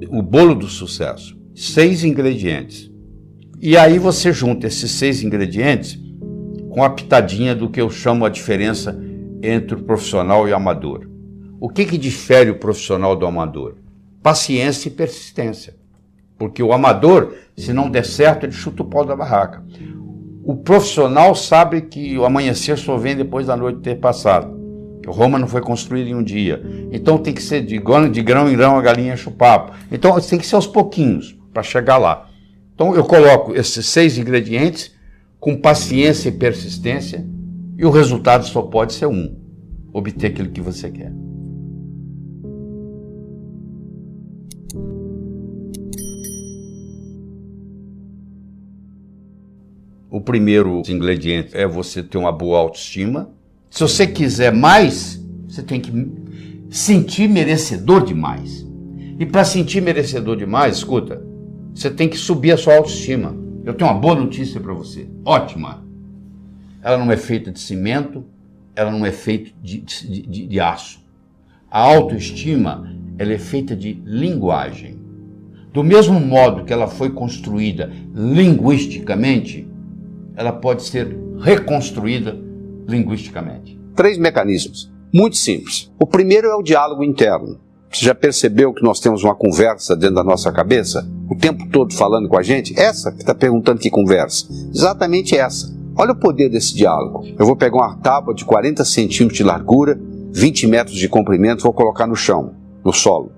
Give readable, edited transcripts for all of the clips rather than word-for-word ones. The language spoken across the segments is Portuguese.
o bolo do sucesso. 6 ingredientes. E aí você junta esses 6 ingredientes com a pitadinha do que eu chamo a diferença entre o profissional e o amador. O que difere o profissional do amador? Paciência e persistência. Porque o amador, se não der certo, ele chuta o pau da barraca. O profissional sabe que o amanhecer só vem depois da noite ter passado. Roma não foi construída em um dia. Então tem que ser de grão em grão a galinha enche o papo. Então tem que ser aos pouquinhos para chegar lá. Então eu coloco esses 6 ingredientes com paciência e persistência e o resultado só pode ser um: obter aquilo que você quer. O primeiro ingrediente é você ter uma boa autoestima. Se você quiser mais, você tem que sentir merecedor de mais. E para sentir merecedor de mais, escuta, você tem que subir a sua autoestima. Eu tenho uma boa notícia para você, ótima. Ela não é feita de cimento, ela não é feita de aço. A autoestima, ela é feita de linguagem. Do mesmo modo que ela foi construída linguisticamente, ela pode ser reconstruída linguisticamente. 3 mecanismos, muito simples. O primeiro é o diálogo interno. Você já percebeu que nós temos uma conversa dentro da nossa cabeça? O tempo todo falando com a gente? Essa que está perguntando que conversa. Exatamente essa. Olha o poder desse diálogo. Eu vou pegar uma tábua de 40 centímetros de largura, 20 metros de comprimento, vou colocar no chão, no solo.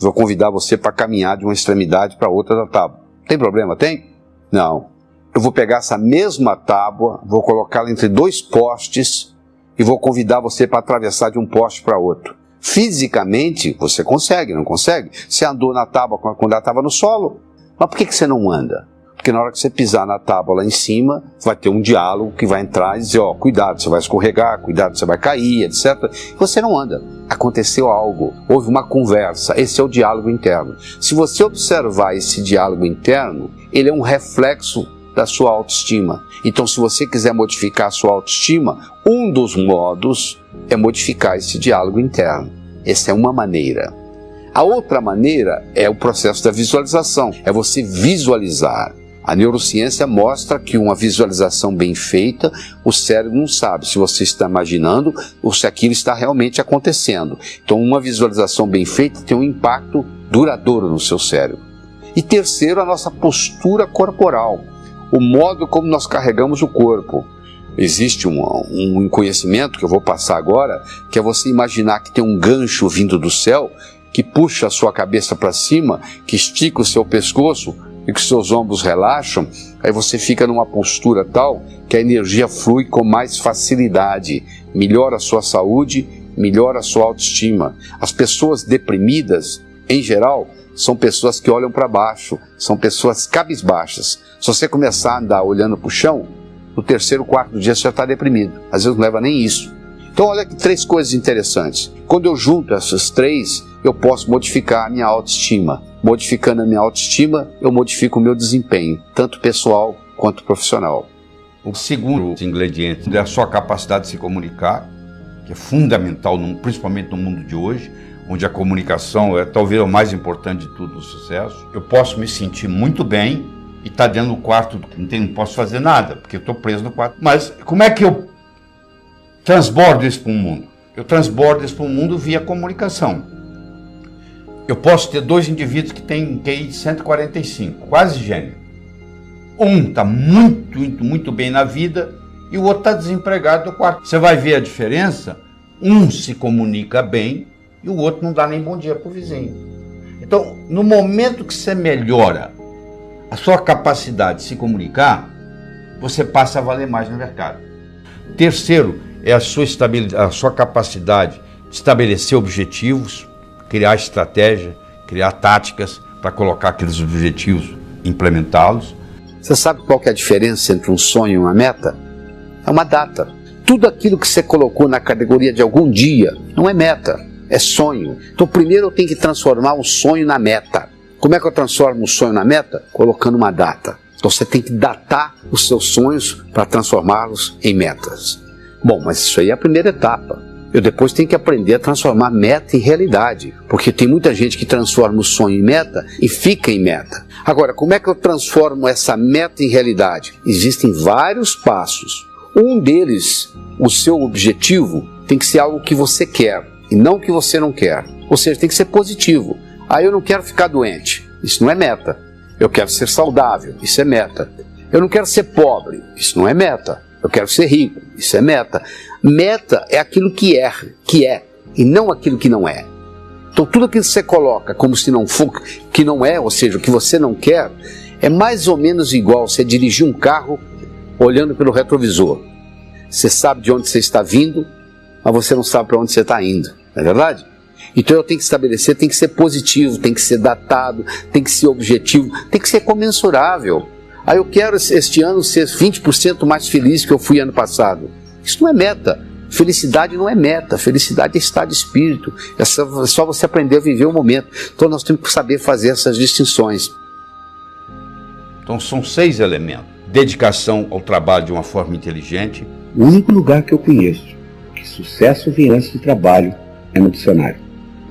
Vou convidar você para caminhar de uma extremidade para outra da tábua. Tem problema? Tem? Não. Eu vou pegar essa mesma tábua, vou colocá-la entre 2 postes e vou convidar você para atravessar de um poste para outro. Fisicamente, você consegue, não consegue? Você andou na tábua quando ela estava no solo, mas por que você não anda? Porque na hora que você pisar na tábua lá em cima, vai ter um diálogo que vai entrar e dizer, ó, cuidado, você vai escorregar, cuidado, você vai cair, etc. Você não anda. Aconteceu algo, houve uma conversa, esse é o diálogo interno. Se você observar esse diálogo interno, ele é um reflexo da sua autoestima. Então, se você quiser modificar a sua autoestima, um dos modos é modificar esse diálogo interno. Essa é uma maneira. A outra maneira é o processo da visualização, é você visualizar. A neurociência mostra que uma visualização bem feita, o cérebro não sabe se você está imaginando ou se aquilo está realmente acontecendo. Então, uma visualização bem feita tem um impacto duradouro no seu cérebro. E terceiro, a nossa postura corporal. O modo como nós carregamos o corpo. Existe um conhecimento que eu vou passar agora, que é você imaginar que tem um gancho vindo do céu, que puxa a sua cabeça para cima, que estica o seu pescoço e que seus ombros relaxam, aí você fica numa postura tal que a energia flui com mais facilidade, melhora a sua saúde, melhora a sua autoestima. As pessoas deprimidas, em geral, são pessoas que olham para baixo, são pessoas cabisbaixas. Se você começar a andar olhando para o chão, no 3º, 4º dia você já está deprimido. Às vezes não leva nem isso. Então olha aqui 3 coisas interessantes. Quando eu junto essas 3, eu posso modificar a minha autoestima. Modificando a minha autoestima, eu modifico o meu desempenho, tanto pessoal quanto profissional. O segundo ingrediente é a sua capacidade de se comunicar, que é fundamental, principalmente no mundo de hoje, onde a comunicação é talvez o mais importante de tudo, o sucesso. Eu posso me sentir muito bem e estar dentro do quarto, não posso fazer nada, porque eu estou preso no quarto. Mas como é que eu transbordo isso para o mundo? Eu transbordo isso para o mundo via comunicação. Eu posso ter 2 indivíduos que têm QI de 145, quase gênio. Um está muito bem na vida e o outro está desempregado no quarto. Você vai ver a diferença, um se comunica bem e o outro não dá nem bom dia para o vizinho. Então, no momento que você melhora a sua capacidade de se comunicar, você passa a valer mais no mercado. Terceiro, é a sua capacidade de estabelecer objetivos, criar estratégia, criar táticas para colocar aqueles objetivos, implementá-los. Você sabe qual que é a diferença entre um sonho e uma meta? É uma data. Tudo aquilo que você colocou na categoria de algum dia não é meta, é sonho. Então primeiro eu tenho que transformar o sonho na meta. Como é que eu transformo o sonho na meta? Colocando uma data. Então você tem que datar os seus sonhos para transformá-los em metas. Bom, mas isso aí é a primeira etapa. Eu depois tenho que aprender a transformar meta em realidade, porque tem muita gente que transforma o sonho em meta e fica em meta. Agora, como é que eu transformo essa meta em realidade? Existem vários passos. Um deles, o seu objetivo, tem que ser algo que você quer e não que você não quer. Ou seja, tem que ser positivo. Eu não quero ficar doente. Isso não é meta. Eu quero ser saudável. Isso é meta. Eu não quero ser pobre. Isso não é meta. Eu quero ser rico. Isso é meta. Meta é aquilo que é, e não aquilo que não é. Então tudo aquilo que você coloca como se não for, que não é, ou seja, o que você não quer, é mais ou menos igual você dirigir um carro olhando pelo retrovisor. Você sabe de onde você está vindo, mas você não sabe para onde você está indo. Não é verdade? Então eu tenho que estabelecer, tem que ser positivo, tem que ser datado, tem que ser objetivo, tem que ser comensurável. Eu quero este ano ser 20% mais feliz que eu fui ano passado. Isso não é meta. Felicidade não é meta, felicidade é estado de espírito. É só você aprender a viver o momento. Então nós temos que saber fazer essas distinções. Então são 6 elementos. Dedicação ao trabalho de uma forma inteligente. O único lugar que eu conheço que sucesso vem antes de trabalho é no dicionário.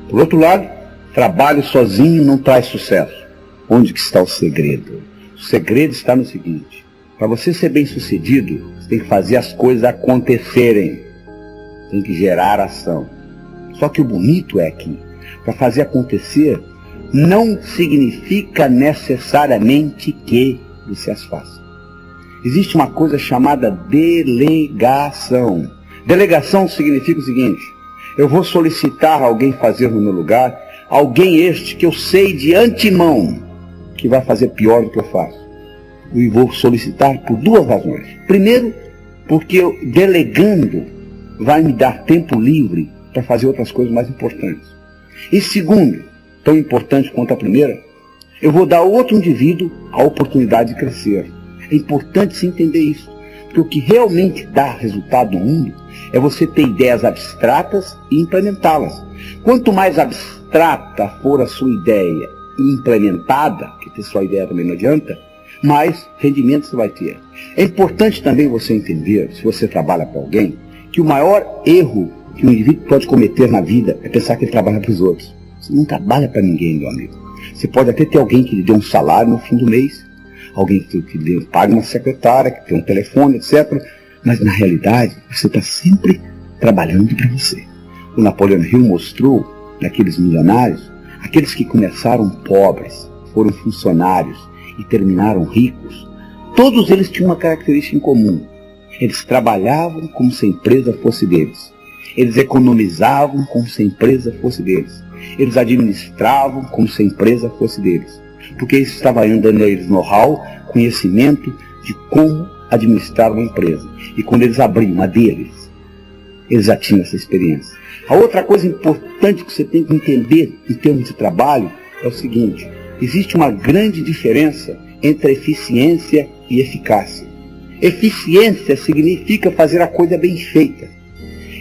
Por outro lado, trabalho sozinho não traz sucesso. Onde que está o segredo? O segredo está no seguinte: para você ser bem sucedido, você tem que fazer as coisas acontecerem. Tem que gerar ação. Só que o bonito é que, para fazer acontecer, não significa necessariamente que você as faça. Existe uma coisa chamada delegação. Delegação significa o seguinte: eu vou solicitar a alguém fazer no meu lugar, alguém este que eu sei de antemão que vai fazer pior do que eu faço. E vou solicitar por 2 razões. Primeiro, porque eu, delegando, vai me dar tempo livre para fazer outras coisas mais importantes. E segundo, tão importante quanto a primeira, eu vou dar a outro indivíduo a oportunidade de crescer. É importante se entender isso, porque o que realmente dá resultado no mundo é você ter ideias abstratas e implementá-las. Quanto mais abstrata for a sua ideia e implementada, que ter só ideia também não adianta, mais rendimento você vai ter. É importante também você entender, se você trabalha para alguém, que o maior erro que um indivíduo pode cometer na vida é pensar que ele trabalha para os outros. Você não trabalha para ninguém, meu amigo. Você pode até ter alguém que lhe dê um salário no fim do mês, alguém que lhe pague uma secretária, que tem um telefone, etc. Mas na realidade, você está sempre trabalhando para você. O Napoleon Hill mostrou, naqueles milionários, aqueles que começaram pobres, foram funcionários e terminaram ricos, todos eles tinham uma característica em comum. Eles trabalhavam como se a empresa fosse deles. Eles economizavam como se a empresa fosse deles. Eles administravam como se a empresa fosse deles. Porque isso estava dando a eles know-how, conhecimento de como administrar uma empresa. E quando eles abriam a deles, eles já tinham essa experiência. A outra coisa importante que você tem que entender em termos de trabalho é o seguinte: existe uma grande diferença entre eficiência e eficácia. Eficiência significa fazer a coisa bem feita.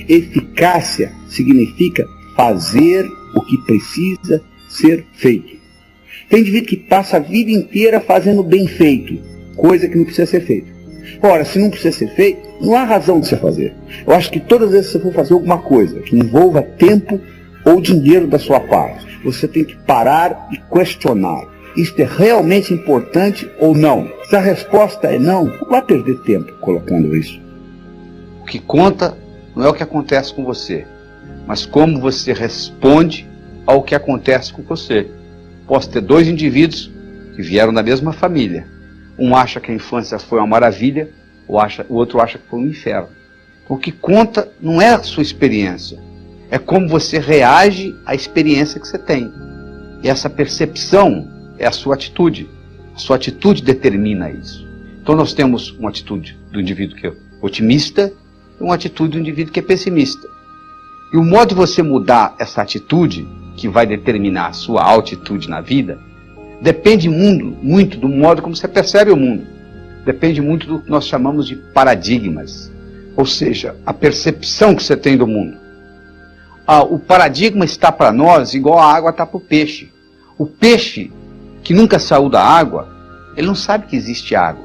Eficácia significa fazer o que precisa ser feito. Tem indivíduo que passa a vida inteira fazendo bem feito, coisa que não precisa ser feita. Ora, se não precisa ser feito, não há razão de você fazer. Eu acho que todas as vezes que você for fazer alguma coisa que envolva tempo ou dinheiro da sua parte, você tem que parar e questionar: isto é realmente importante ou não? Se a resposta é não vá perder tempo colocando isso. O que conta não é o que acontece com você, mas como você responde ao que acontece com você. Posso ter 2 indivíduos que vieram da mesma família. Um acha que a infância foi uma maravilha, o outro acha que foi um inferno. O que conta não é a sua experiência, é como você reage à experiência que você tem. E essa percepção é a sua atitude. A sua atitude determina isso. Então nós temos uma atitude do indivíduo que é otimista e uma atitude do indivíduo que é pessimista. E o modo de você mudar essa atitude, que vai determinar a sua altitude na vida, depende muito do modo como você percebe o mundo. Depende muito do que nós chamamos de paradigmas. Ou seja, a percepção que você tem do mundo. O paradigma está para nós igual a água está para o peixe. O peixe que nunca saiu da água, ele não sabe que existe água.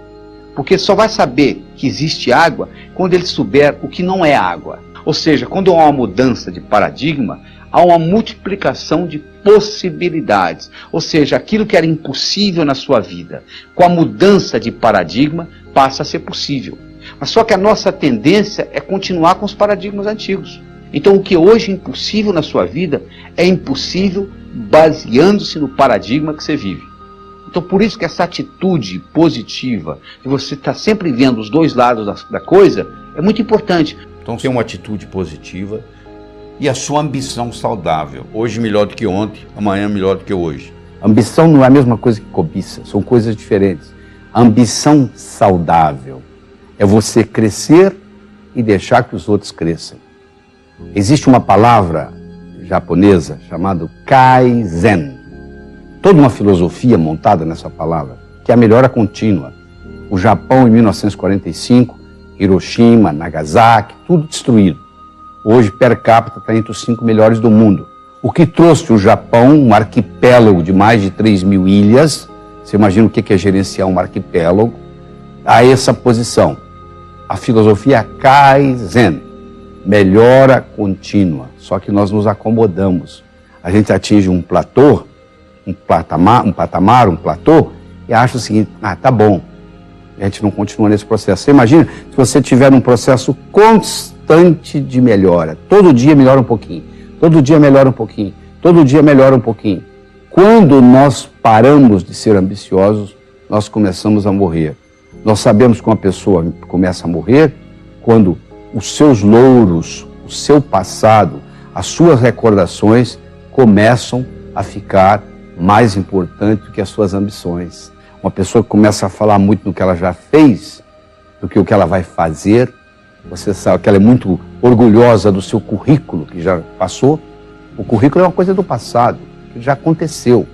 Porque só vai saber que existe água quando ele souber o que não é água. Ou seja, quando há uma mudança de paradigma, há uma multiplicação de possibilidades. Ou seja, aquilo que era impossível na sua vida, com a mudança de paradigma, passa a ser possível. Mas só que a nossa tendência é continuar com os paradigmas antigos. Então o que hoje é impossível na sua vida, é impossível baseando-se no paradigma que você vive. Então por isso que essa atitude positiva, de você estar sempre vendo os dois lados da coisa, é muito importante. Então ter uma atitude positiva e a sua ambição saudável. Hoje melhor do que ontem, amanhã melhor do que hoje. Ambição não é a mesma coisa que cobiça, são coisas diferentes. A ambição saudável é você crescer e deixar que os outros cresçam. Existe uma palavra japonesa chamada Kaizen. Toda uma filosofia montada nessa palavra, que é a melhora contínua. O Japão, em 1945, Hiroshima, Nagasaki, tudo destruído. Hoje, per capita, está entre os 5 melhores do mundo. O que trouxe o Japão, um arquipélago de mais de 3.000 ilhas, você imagina o que é gerenciar um arquipélago, a essa posição. A filosofia Kaizen, melhora contínua, só que nós nos acomodamos. A gente atinge um platô, um platô, e acha o seguinte, tá bom, a gente não continua nesse processo. Você imagina se você tiver um processo constante de melhora, todo dia melhora um pouquinho, todo dia melhora um pouquinho, todo dia melhora um pouquinho. Quando nós paramos de ser ambiciosos, nós começamos a morrer. Nós sabemos que uma pessoa começa a morrer quando os seus louros, o seu passado, as suas recordações começam a ficar mais importantes do que as suas ambições. Uma pessoa que começa a falar muito no que ela já fez, do que o que ela vai fazer, você sabe que ela é muito orgulhosa do seu currículo que já passou. O currículo é uma coisa do passado, que já aconteceu.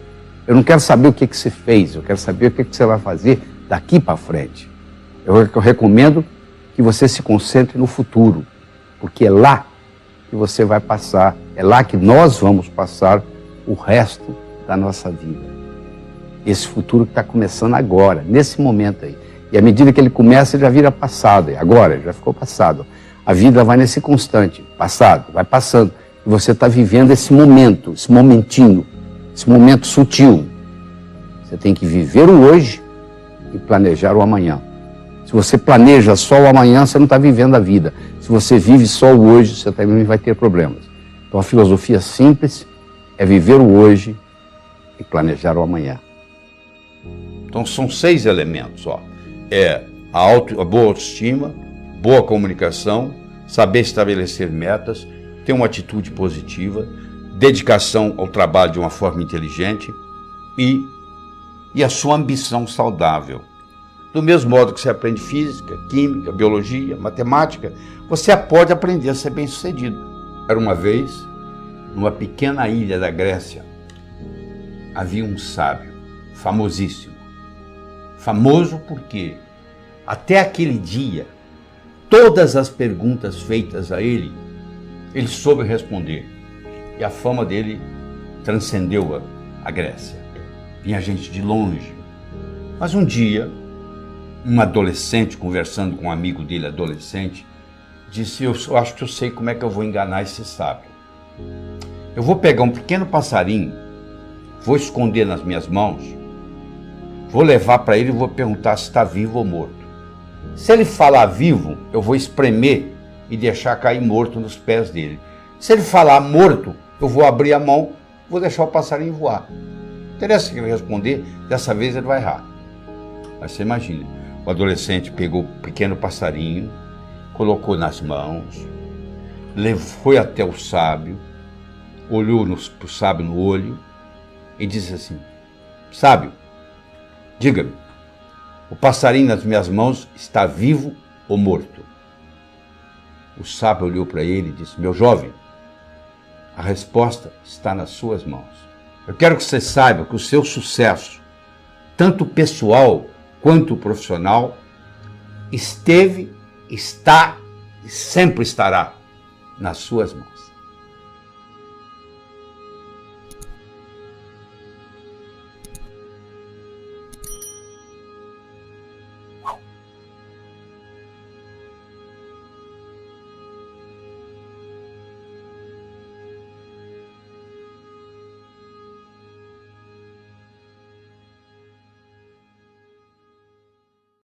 Eu não quero saber o que você fez, eu quero saber o que você vai fazer daqui para frente. Eu recomendo que você se concentre no futuro, porque é lá que você vai passar, é lá que nós vamos passar o resto da nossa vida. Esse futuro que está começando agora, nesse momento aí. E à medida que ele começa, ele já vira passado. E agora, já ficou passado. A vida vai nesse constante, passado, vai passando. E você está vivendo esse momento, esse momentinho, esse momento sutil. Você tem que viver o hoje e planejar o amanhã. Se você planeja só o amanhã, você não está vivendo a vida. Se você vive só o hoje, você também vai ter problemas. Então a filosofia simples é viver o hoje e planejar o amanhã. Então são 6 elementos, ó. A boa autoestima, boa comunicação, saber estabelecer metas, ter uma atitude positiva, dedicação ao trabalho de uma forma inteligente e a sua ambição saudável. Do mesmo modo que você aprende física, química, biologia, matemática, você pode aprender a ser bem-sucedido. Era uma vez, numa pequena ilha da Grécia, havia um sábio, famosíssimo. Famoso porque, até aquele dia, todas as perguntas feitas a ele soube responder. E a fama dele transcendeu a Grécia. Vinha gente de longe. Mas um dia, um adolescente, conversando com um amigo dele adolescente, disse, eu acho que eu sei como é que eu vou enganar esse sábio. Eu vou pegar um pequeno passarinho, vou esconder nas minhas mãos, vou levar para ele e vou perguntar se está vivo ou morto. Se ele falar vivo, eu vou espremer e deixar cair morto nos pés dele. Se ele falar morto, eu vou abrir a mão, vou deixar o passarinho voar. Interessa que ele responder, dessa vez ele vai errar. Mas você imagina, o adolescente pegou o pequeno passarinho, colocou nas mãos, foi até o sábio, olhou para o sábio no olho e disse assim, sábio, diga-me, o passarinho nas minhas mãos está vivo ou morto? O sábio olhou para ele e disse, meu jovem, a resposta está nas suas mãos. Eu quero que você saiba que o seu sucesso, tanto pessoal quanto profissional, esteve, está e sempre estará nas suas mãos.